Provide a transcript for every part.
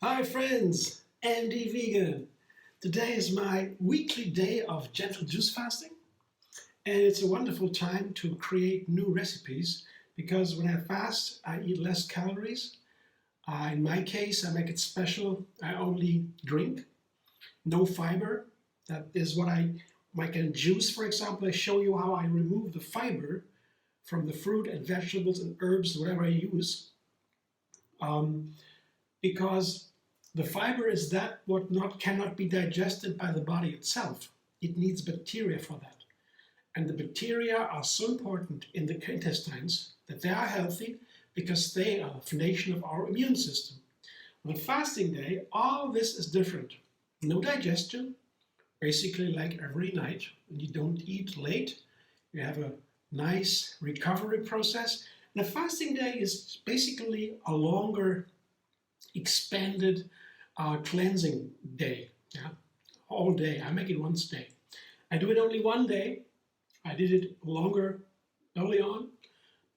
Hi friends, Andy Vegan. Today is my weekly day of gentle juice fasting, and it's a wonderful time to create new recipes because when I fast I eat less calories. In my case I make it special. I only drink, no fiber. That is what I make in juice, for example. I show you how I remove the fiber from the fruit and vegetables and herbs, whatever I use, because the fiber is that what cannot be digested by the body itself. It needs bacteria for that. And the bacteria are so important in the intestines that they are healthy because they are the foundation of our immune system. On a fasting day, all this is different. No digestion, basically like every night. When you don't eat late, you have a nice recovery process. And a fasting day is basically a longer, expanded cleansing day. Yeah? All day. I make it once a day. I do it only one day. I did it longer early on,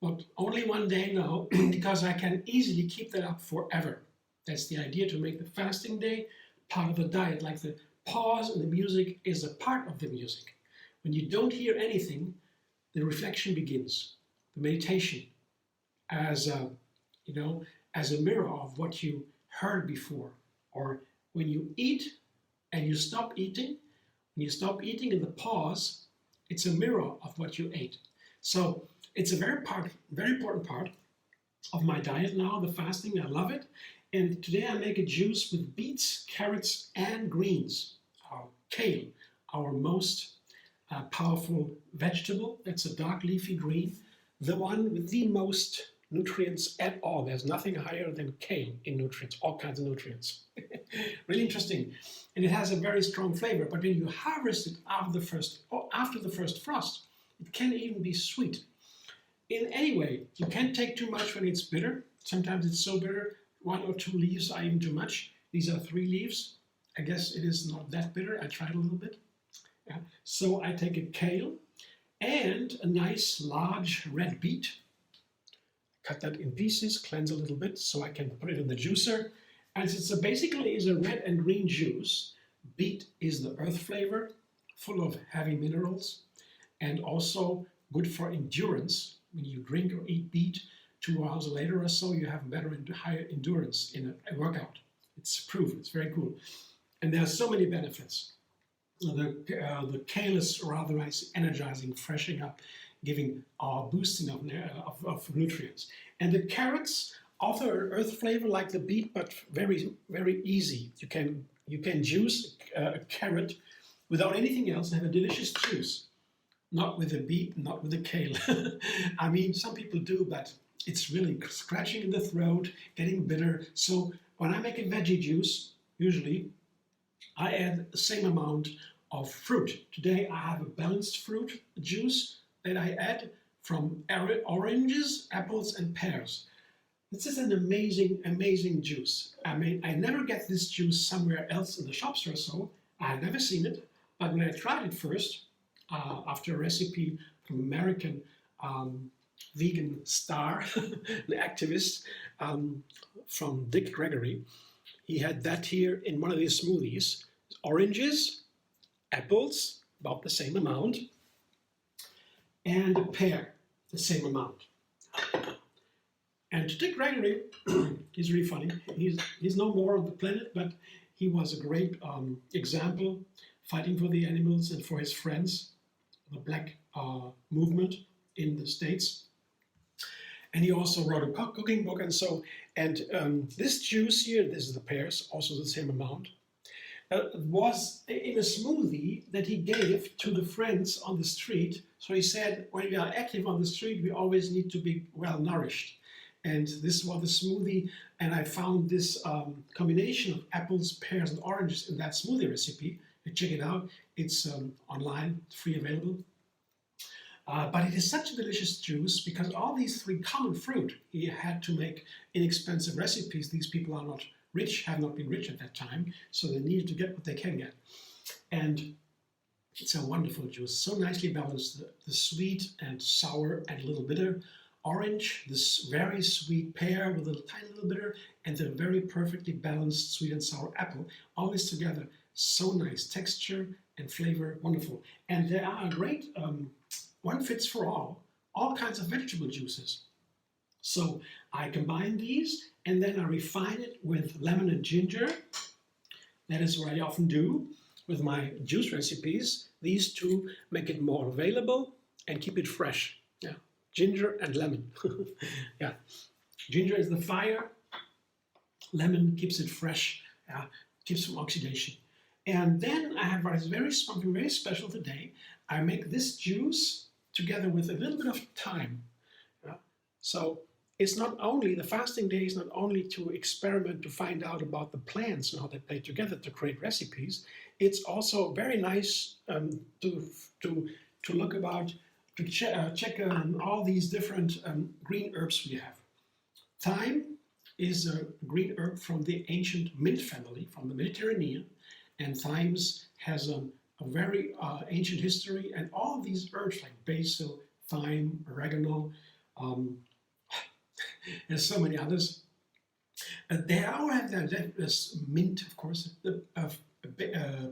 but only one day now because I can easily keep that up forever. That's the idea, to make the fasting day part of the diet, like the pause in the music is a part of the music. When you don't hear anything, the reflection begins, the meditation, as a, as a mirror of what you heard before. Or when you eat and you stop eating, when you stop eating in the pause, it's a mirror of what you ate. So it's a very important part of my diet now, the fasting. I love it. And today I make a juice with beets, carrots, and greens. Kale, our most powerful vegetable. That's a dark leafy green, the one with the most nutrients at all. There's nothing higher than kale in nutrients, all kinds of nutrients. Really interesting. And it has a very strong flavor, but when you harvest it after the first frost, it can even be sweet. In any way, you can't take too much when it's bitter. Sometimes it's so bitter, 1 or 2 leaves are even too much. These are 3 leaves. I guess it is not that bitter. I tried a little bit. Yeah. So I take a kale and a nice large red beet. Cut that in pieces, cleanse a little bit so I can put it in the juicer. And it's basically is a red and green juice. Beet is the earth flavor, full of heavy minerals, and also good for endurance. When you drink or eat beet, 2 hours later or so, you have better and higher endurance in a workout. It's proof. It's very cool. And there are so many benefits. The kale is rather nice, energizing, freshening up, giving boosting of nutrients. And the carrots offer earth flavor like the beet, but very, very easy. You can juice a carrot without anything else and have a delicious juice. Not with the beet, not with the kale. I mean, some people do, but it's really scratching in the throat, getting bitter. So when I make a veggie juice, usually I add the same amount of fruit. Today I have a balanced fruit juice that I add from oranges, apples, and pears. This is an amazing, amazing juice. I mean, I never get this juice somewhere else in the shops or so. I have never seen it, but when I tried it first, after a recipe from American vegan star, an activist from Dick Gregory, he had that here in one of his smoothies. Oranges, apples, about the same amount, and a pear, the same amount. And Dick Gregory, he's really funny. He's no more on the planet, but he was a great example, fighting for the animals and for his friends, the black movement in the States. And he also wrote a cooking book and so. And this juice here, this is the pears, also the same amount, was in a smoothie that he gave to the friends on the street. So he said, when we are active on the street, we always need to be well nourished. And this was the smoothie, and I found this combination of apples, pears, and oranges in that smoothie recipe. Check it out. It's online, free available. But it is such a delicious juice because all these 3 common fruit, he had to make inexpensive recipes. These people are not rich, have not been rich at that time, so they needed to get what they can get. And It's a wonderful juice, so nicely balanced. The sweet and sour and a little bitter. Orange, this very sweet pear with a tiny little bitter, and the very perfectly balanced sweet and sour apple, all this together. So nice texture and flavor, wonderful. And they are a great, one fits for all kinds of vegetable juices. So I combine these and then I refine it with lemon and ginger. That is what I often do with my juice recipes. These two make it more available and keep it fresh. Yeah, ginger and lemon. Yeah, ginger is the fire. Lemon keeps it fresh. Yeah, keeps from oxidation. And then I have something very special today. I make this juice together with a little bit of thyme. Yeah. So it's not only, the fasting day is not only to experiment to find out about the plants and how they play together to create recipes. It's also very nice to look about, to check all these different green herbs we have. Thyme is a green herb from the ancient mint family, from the Mediterranean, and thyme has a very ancient history, and all of these herbs like basil, thyme, oregano, there's so many others. They all have this mint, of course,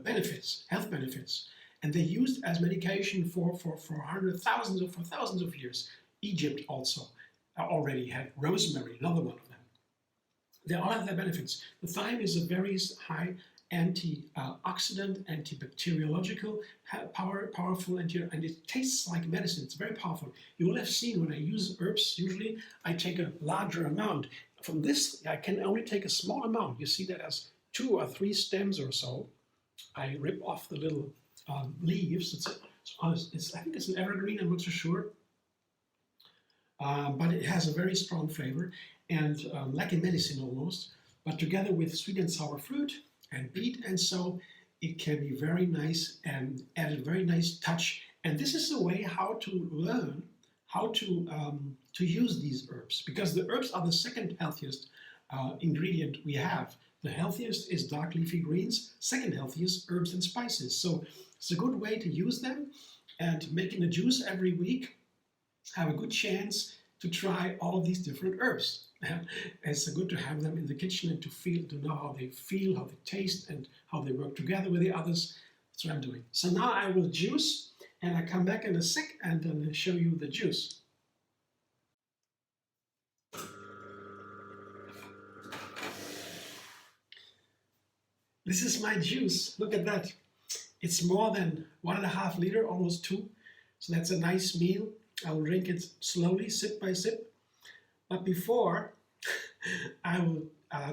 benefits, health benefits, and they're used as medication for thousands of years. Egypt also already had rosemary, another one of them. They all have their benefits. The thyme is a very high antioxidant, antibacteriological, powerful, and it tastes like medicine. It's very powerful. You will have seen when I use herbs, usually I take a larger amount. From this, I can only take a small amount. You see that as 2 or 3 stems or so. I rip off the little leaves. I think it's an evergreen, I'm not so sure. But it has a very strong flavor, and like in medicine almost, but together with sweet and sour fruit and beet, and so it can be very nice and add a very nice touch. And this is a way how to learn how to use these herbs, because the herbs are the second healthiest ingredient we have. The healthiest is dark leafy greens, second healthiest herbs and spices. So it's a good way to use them, and making a juice every week, have a good chance to try all of these different herbs. It's good to have them in the kitchen and to know how they feel, how they taste, and how they work together with the others. That's what I'm doing. So now I will juice, and I come back in a sec and then show you the juice. This is my juice. Look at that. It's more than 1.5 liters, almost 2. So that's a nice meal. I will drink it slowly, sip by sip. But before, I will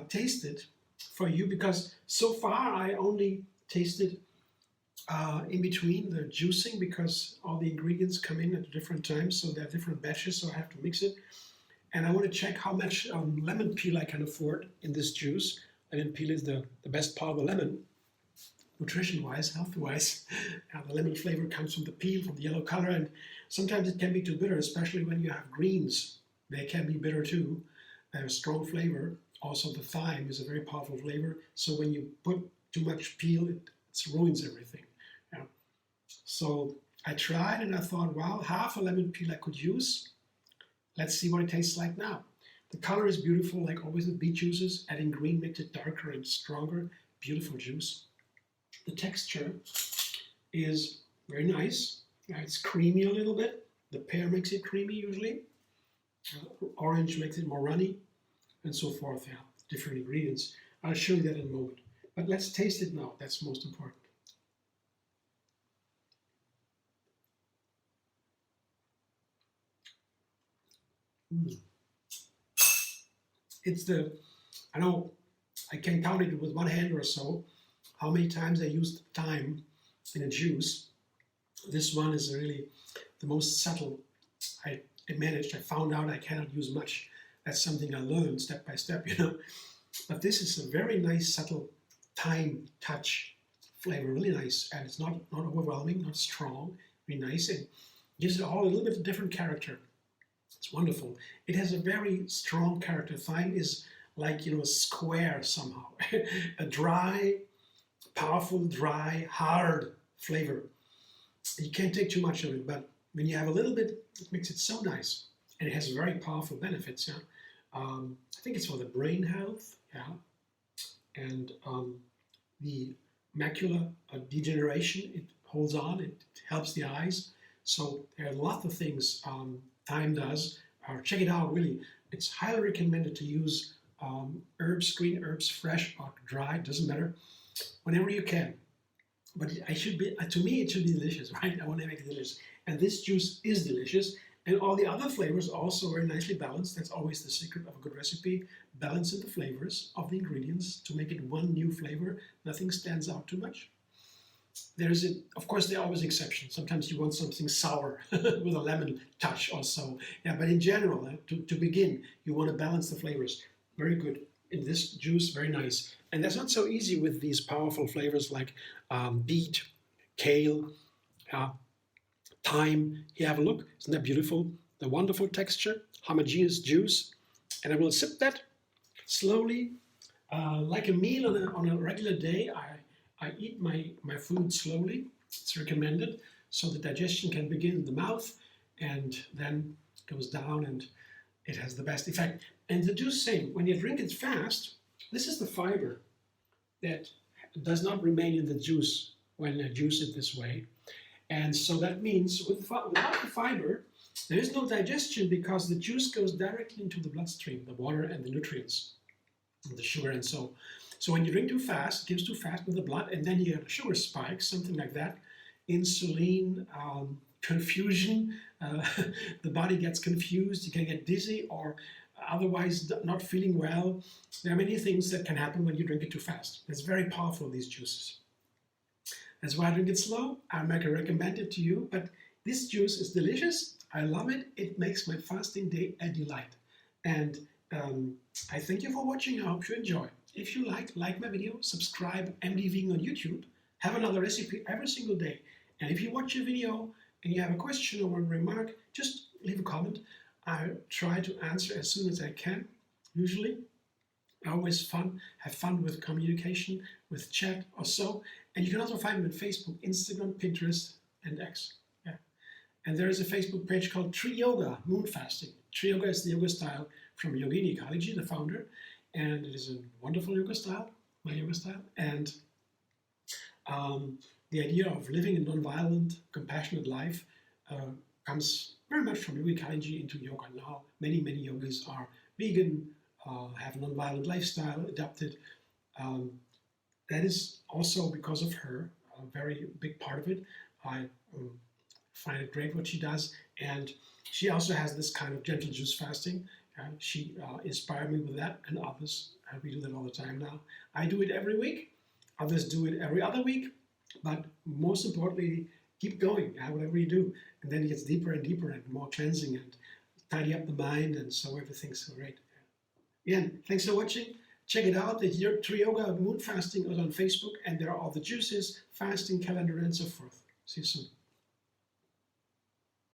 taste it for you, because so far I only tasted in between the juicing, because all the ingredients come in at different times, so they're different batches, so I have to mix it. And I want to check how much lemon peel I can afford in this juice. Lemon peel is the best part of the lemon, nutrition-wise, health-wise. The lemon flavor comes from the peel, from the yellow color, and sometimes it can be too bitter, especially when you have greens. They can be bitter too. They have a strong flavor. Also, the thyme is a very powerful flavor. So when you put too much peel, it ruins everything. Yeah. So I tried and I thought, wow, half a lemon peel I could use. Let's see what it tastes like now. The color is beautiful, like always with beet juices. Adding green makes it darker and stronger. Beautiful juice. The texture is very nice. It's creamy a little bit. The pear makes it creamy usually. Orange makes it more runny, and so forth. Yeah, different ingredients. I'll show you that in a moment. But let's taste it now. That's most important. It's I know I can count it with one hand or so, how many times I used thyme in a juice. This one is really the most subtle. I managed, I found out I cannot use much. That's something I learned step by step, But this is a very nice, subtle thyme touch flavor, really nice. And it's not overwhelming, not strong, really nice. And gives it all a little bit of different character. It's wonderful. It has a very strong character. Thyme is like, a square somehow. A dry, powerful, dry, hard flavor. You can't take too much of it, but when you have a little bit, it makes it so nice. And it has very powerful benefits. Yeah? I think it's for the brain health, yeah, and the macular degeneration. It holds on, it helps the eyes. So there are lots of things Thyme does. Check it out, really. It's highly recommended to use herbs, green herbs, fresh or dry, doesn't matter, whenever you can. But I should be, to me, it should be delicious, right? I want to make it delicious. And this juice is delicious. And all the other flavors also very nicely balanced. That's always the secret of a good recipe. Balancing the flavors of the ingredients to make it one new flavor. Nothing stands out too much. Of course, there are always exceptions. Sometimes you want something sour with a lemon touch or so. Yeah, but in general, to begin, you want to balance the flavors. Very good. In this juice, very nice. And that's not so easy with these powerful flavors like beet, kale, thyme. Here, have a look. Isn't that beautiful? The wonderful texture, homogeneous juice. And I will sip that slowly, like a meal on a regular day. I eat my food slowly. It's recommended so the digestion can begin in the mouth and then goes down, and it has the best effect. And the juice, same. When you drink it fast, this is the fiber that does not remain in the juice when I juice it this way. And so that means without the fiber, there is no digestion because the juice goes directly into the bloodstream, the water and the nutrients, and the sugar and so. So when you drink too fast, it gives too fast with the blood, and then you get a sugar spike, something like that, insulin, confusion, the body gets confused, you can get dizzy or otherwise not feeling well. There are many things that can happen when you drink it too fast. It's very powerful, these juices. That's why I drink it slow. I recommend it to you, but this juice is delicious. I love it. It makes my fasting day a delight. And I thank you for watching. I hope you enjoy. If you like my video, subscribe, MD Vegan on YouTube. Have another recipe every single day. And if you watch a video and you have a question or a remark, just leave a comment. I try to answer as soon as I can, usually. Always have fun with communication, with chat or so. And you can also find me on Facebook, Instagram, Pinterest, and X. Yeah. And there is a Facebook page called TriYoga Moonfasting. TriYoga is the yoga style from Yogini Kaliji, the founder. And it is a wonderful yoga style, my yoga style. And the idea of living a non-violent, compassionate life comes very much from Yogini Kaliji into yoga now. Many yogis are vegan, have a non-violent lifestyle adopted. That is also because of her, a very big part of it. I find it great what she does. And she also has this kind of gentle juice fasting. She inspired me with that, and others. We do that all the time now. I do it every week. Others do it every other week. But most importantly, keep going, whatever you do. And then it gets deeper and deeper and more cleansing and tidy up the mind, and so everything's so great. Again, thanks for watching. Check it out. The TriYoga Moonfasting is on Facebook, and there are all the juices, fasting calendar, and so forth. See you soon.